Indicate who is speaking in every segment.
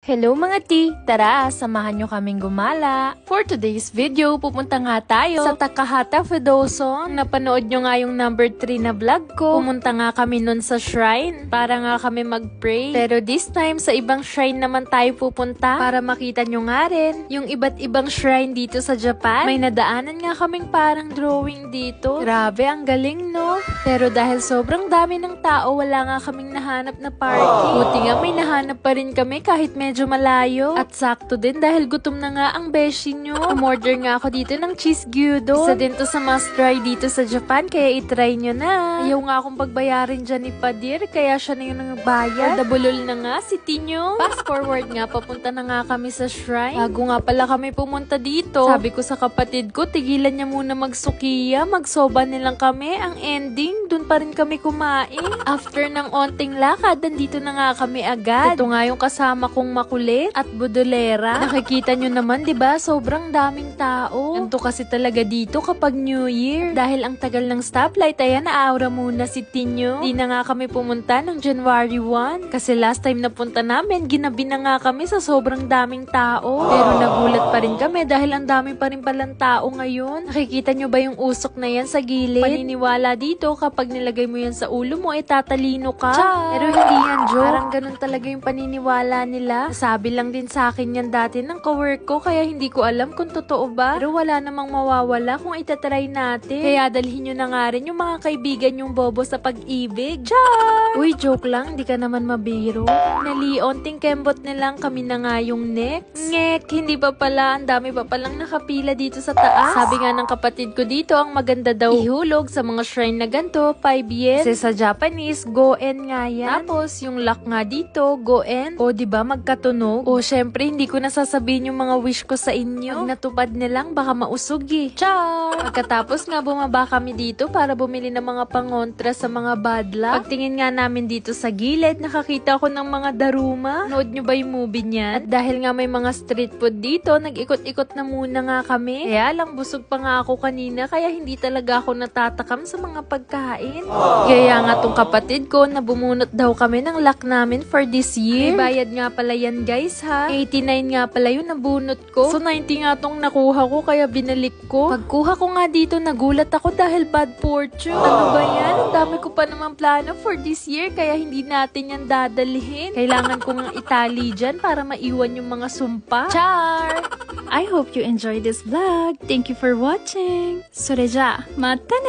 Speaker 1: Hello mga ti! Tara, samahan nyo kaming gumala. For today's video, pupunta nga tayo sa Takahata Fudosong. Napanood nyo nga yung number 3 na vlog ko. Pumunta nga kami nun sa shrine para nga kami mag-pray. Pero this time, sa ibang shrine naman tayo pupunta para makita nyo nga rin yung iba't ibang shrine dito sa Japan. May nadaanan nga kaming parang drawing dito. Grabe, ang galing no? Pero dahil sobrang dami ng tao, wala nga kaming nahanap na parking. Buti nga may nahanap pa rin kami kahit medyo malayo. At sakto din dahil gutom na nga ang beshi nyo. Umorder nga ako dito ng cheese gyudon. Isa din to sa must try dito sa Japan, kaya itry nyo na. Ayaw nga akong pagbayarin dyan ni Padir, kaya siya na yung nagbayad. Dabulol na nga si Tinyo. Fast forward nga, papunta na nga kami sa shrine. Bago nga pala kami pumunta dito, sabi ko sa kapatid ko, tigilan niya muna magsukiya, magsoba nilang kami. Ang ending, dun pa rin kami kumain. After ng onting lakad, nandito na nga kami agad. Ito nga yung kasama kong makulit at budolera. Nakikita nyo naman, di ba? Sobrang daming tao. Ganto kasi talaga dito kapag New Year. Dahil ang tagal ng stoplight, ayan, naaura muna si Tinyo. Di na nga kami pumunta ng January 1. Kasi last time na punta namin, ginabi na nga kami sa sobrang daming tao. Pero nagulat pa rin kami dahil ang dami pa rin palang tao ngayon. Nakikita nyo ba yung usok na yan sa gilid? Paniniwala dito, kapag nilagay mo yan sa ulo mo, tatalino ka. Pero hindi yan joke. Parang ganun talaga yung paniniwala nila. Sabi lang din sa akin yan dati ng cowork ko, kaya hindi ko alam kung totoo ba. Pero wala namang mawawala kung itatry natin. Kaya dalhin nyo na nga rin yung mga kaibigan yung bobo sa pag-ibig. Char! Uy, joke lang, di ka naman mabiro. Nalionting kembot nilang kami na nga yung next. Ngek, hindi pa pala, ang dami pa palang nakapila dito sa taas. Sabi nga ng kapatid ko dito, ang maganda daw ihulog sa mga shrine na ganito, 5 yen. Kasi sa Japanese, go-en nga yan. Tapos, yung lock nga dito, go-en. O, diba, magkatunog? O, syempre, hindi ko nasasabihin yung mga wish ko sa inyo. Pag natupad nilang, baka mausog eh. Char! Pagkatapos nga, bumaba kami dito para bumili ng mga pangontra sa mga bad luck. Pagtingin nga namin dito sa gilid, nakakita ko ng mga daruma. Nood nyo ba yung movie niyan? At dahil nga may mga street food dito, nag-ikot-ikot na muna nga kami. Kaya lang, busog pa nga ako kanina, kaya hindi talaga ako natatakam sa mga pagkain. Kaya nga tong kapatid ko na bumunot daw kami ng luck namin for this year. May bayad nga pala yan guys ha. 89 nga pala yun nabunot ko. So 90 nga tong nakuha ko kaya binalik ko. Pagkuha ko nga dito nagulat ako dahil bad fortune. Ano ba yan? Ang dami ko pa naman plano for this year kaya hindi natin yan dadalhin. Kailangan ko nga itali dyan para maiwan yung mga sumpa. Char! I hope you enjoyed this vlog. Thank you for watching. それじゃあ、またね!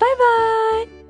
Speaker 1: Bye bye!